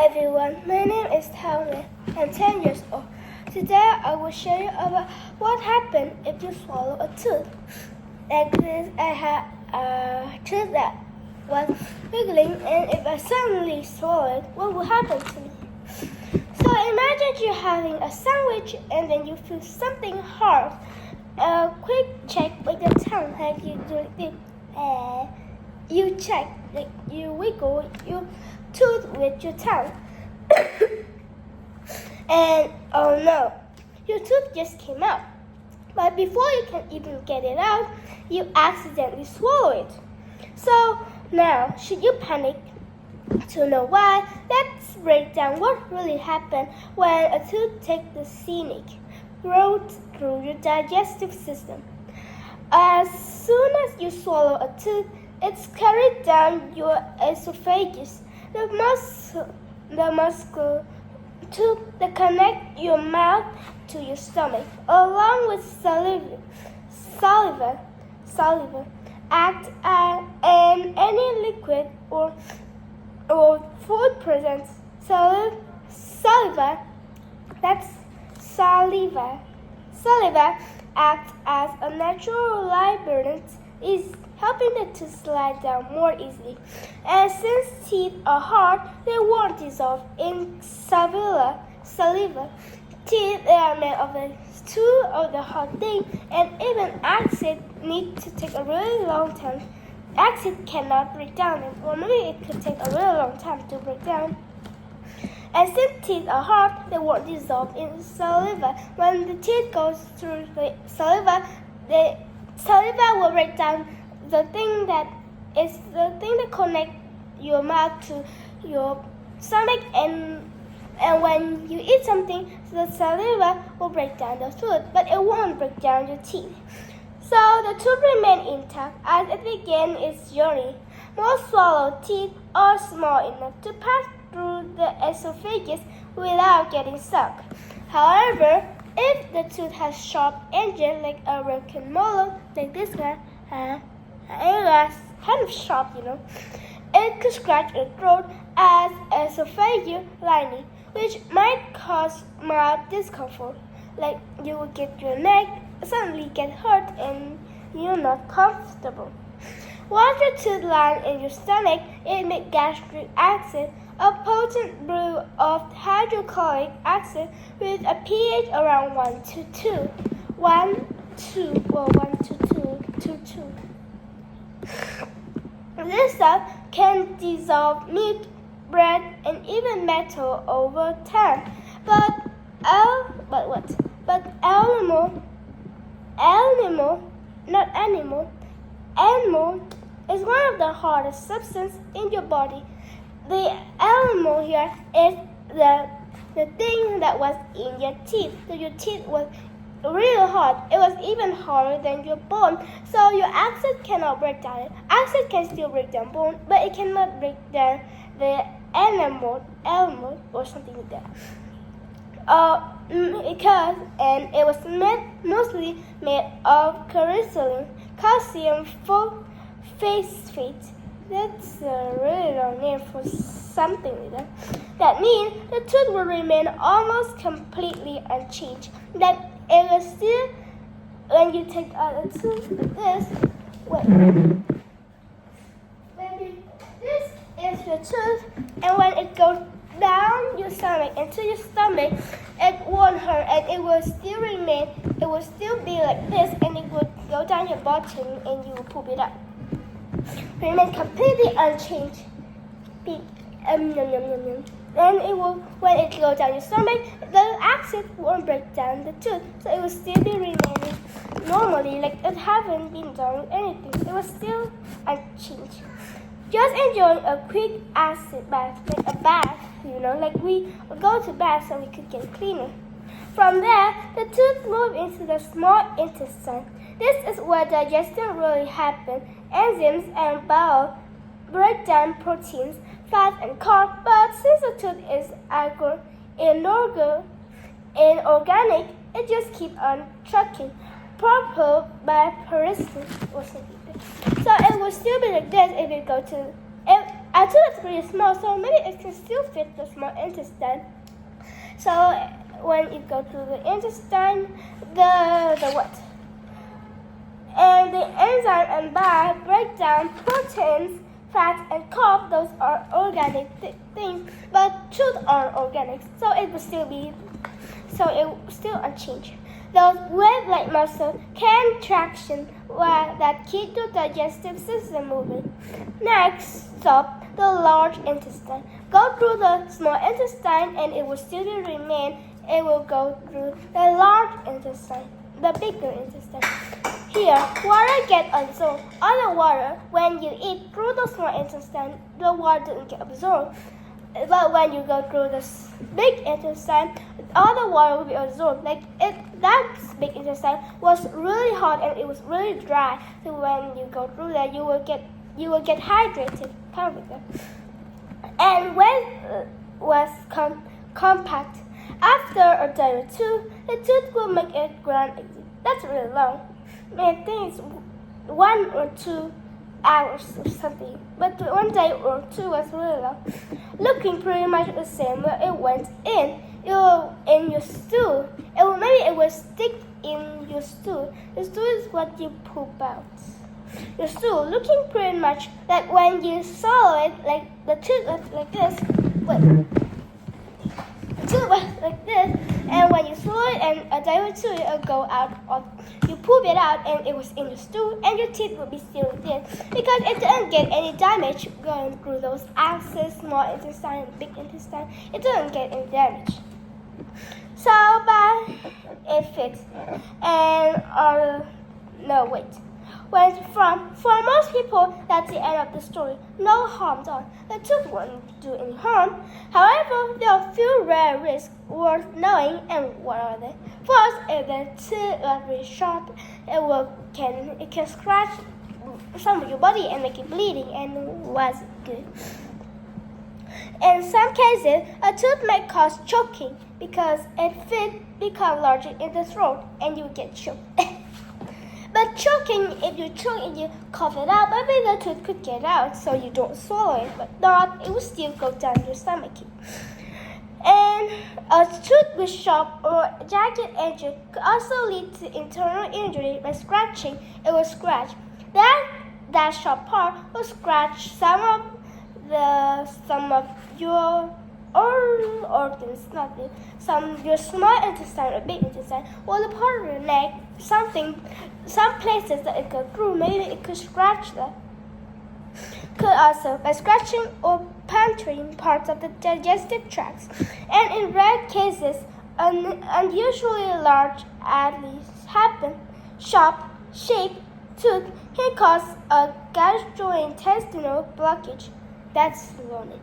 everyone, my name is Tony. I'm 10 years old. Today I will show you about what happens if you swallow a tooth. Like this, I had a tooth that was wiggling, and if I suddenly swallow it, what will happen to me? So imagine you're having a sandwich and then you feel something hard. A quick check with your tongue, like you do this. You check, like you wiggle your tooth with your tongue. And oh no, your tooth just came out. But before you can even get it out, you accidentally swallow it. So now, should you panic? To know why, let's break down what really happened when a tooth takes the scenic road through your digestive system. As soon as you swallow a tooth, it's carried down your esophagus, the muscle tube that connects your mouth to your stomach, along with saliva act and any liquid or food presents. Saliva acts as a natural liberator, is helping the tooth slide down more easily. And since teeth are hard, they won't dissolve in saliva. Teeth are made of two of the hard thing, and even acid needs to take a really long time. Acid cannot break down, or maybe it could take a really long time to break down. And since teeth are hard, they won't dissolve in saliva. When the teeth goes through the saliva will break down the thing that connects your mouth to your stomach, and when you eat something, the saliva will break down the food, but it won't break down your teeth. So the tooth remains intact as it began its journey. Most swallowed teeth are small enough to pass through the esophagus without getting stuck. However, if the tooth has sharp edges like a broken molar, like this one, it was kind of sharp, it could scratch your throat as esophageal lining, which might cause mild discomfort, like you will get your neck suddenly get hurt and you're not comfortable. Once your tooth lands in your stomach, it makes gastric acid, a potent brew of hydrochloric acid with a pH around 1 to 2. 2. This stuff can dissolve meat, bread, and even metal over time. Animal is one of the hardest substances in your body. The animal here is the thing that was in your teeth. So your teeth was really hard. It was even harder than your bone. So your acid cannot break down it. Acid can still break down bone, but it cannot break down the animal or something like that. And it was mostly made of calcium phosphate. That's a really long name for something like that. That means the tooth will remain almost completely unchanged. That it will still, when you take out a tooth like this, this is your tooth, and when it goes down your stomach into your stomach, it won't hurt, and it will still remain. It will still be like this, and it will go down your bottom, and you will poop it out. Remain completely unchanged. Then it will, when it goes down your stomach, the acid won't break down the tooth, so it will still be remaining normally, like it haven't been done anything. It was still unchanged. Just enjoy a quick acid bath, like a bath, like we would go to bath so we could get cleaner. From there, the tooth moves into the small intestine. This is where digestion really happens. Enzymes and bowel break down proteins, fat, and carbs, but since the tooth is inorganic, it just keeps on trucking, propelled by peristalsis or something. So it will still be like this if you go to our tooth is pretty small, so maybe it can still fit the small intestine. So when it goes through the intestine, the what? And the enzyme and bile break down proteins, fats, and carb. Those are organic things, but tooth aren't organic, so it will still unchanged. Those web-like muscles can traction that keep the digestive system moving. Next stop, the large intestine. Go through the small intestine and it will still remain. It will go through the large intestine, the bigger intestine. Here, water gets absorbed. Other water, when you eat through the small intestine, the water doesn't get absorbed. But when you go through this big intestine, all the water will be absorbed. That big intestine was really hot and it was really dry. So when you go through that, you will get hydrated, kind of like that. And when it was compact, after a day or two, the tooth will make it ground exit. That's really long. I think it's 1 or 2 hours or something, but 1 day or 2 was really long. Looking pretty much the same where it went in. It will in your stool. Maybe it will stick in your stool. The stool is what you poop out. Your stool looking pretty much like when you swallow it, like the tooth was like this. Wait. The tooth was like this, and when you swallow it and a day or two it'll go out of, you poop it out and it was in your stool and your teeth will be still there because it didn't get any damage going through those axes, small intestine and big intestine. It didn't get any damage. So but it fixed. And no wait. For most people, that's the end of the story. No harm done. The tooth won't do any harm. However, there are a few rare risks worth knowing, and what are they? First, if the tooth is very sharp, it can scratch some of your body and make it bleeding, and wasn't good. In some cases, a tooth may cause choking because it become larger in the throat, and you get choked. But choking, if you choke and you cough it out, maybe the tooth could get out so you don't swallow it, but not, it will still go down your stomach. And a tooth with sharp or jagged edges could also lead to internal injury by scratching. It will scratch. That sharp part will scratch some of your organs, not your small intestine or big intestine, or the part of your neck, some places that it goes through, maybe it could scratch that. Could also by scratching or puncturing parts of the digestive tracts. And in rare cases, unusually large adhesions happen. Sharp-shaped tooth can cause a gastrointestinal blockage. That's learning,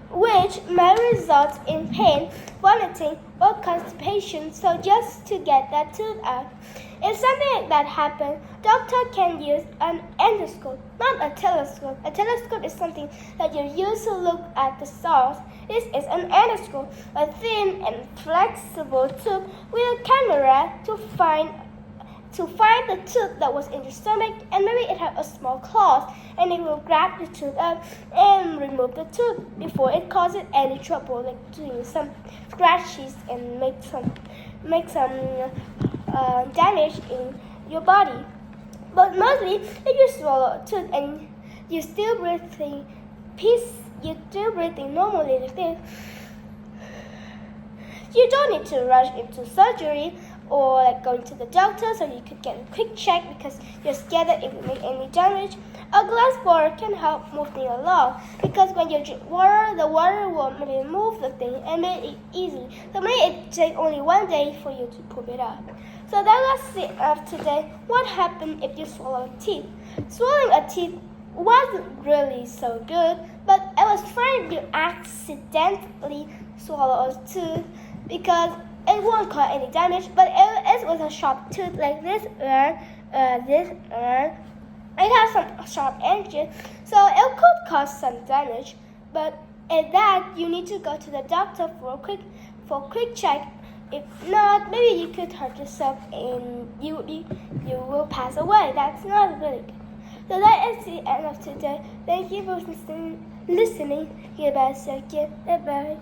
which may result in pain, vomiting, or constipation. So just to get that tooth out. If something like that happens, doctor can use an endoscope, not a telescope. A telescope is something that you use to look at the stars. This is an endoscope, a thin and flexible tube with a camera to find the tooth that was in your stomach, and maybe it had a small claw, and it will grab the tooth up and remove the tooth before it causes any trouble, like doing some scratches and make some damage in your body. But mostly, if you swallow a tooth and you're still breathing normally like this, you don't need to rush into surgery or like going to the doctor so you could get a quick check because you're scared that it will make any damage. A glass bottle can help move things along because when you drink water, the water will remove the thing and make it easy. So maybe it takes only 1 day for you to poop it out. So that was it of today. What happened if you swallow a teeth? Swallowing a teeth wasn't really so good, but it was fine if you accidentally swallow a tooth because it won't cause any damage, but it was a sharp tooth like this. It has some sharp edges, so it could cause some damage. But at that, you need to go to the doctor for a quick check. If not, maybe you could hurt yourself and you will pass away. That's not really good. So that is the end of today. Thank you for listening. listening. Goodbye, second. Bye bye.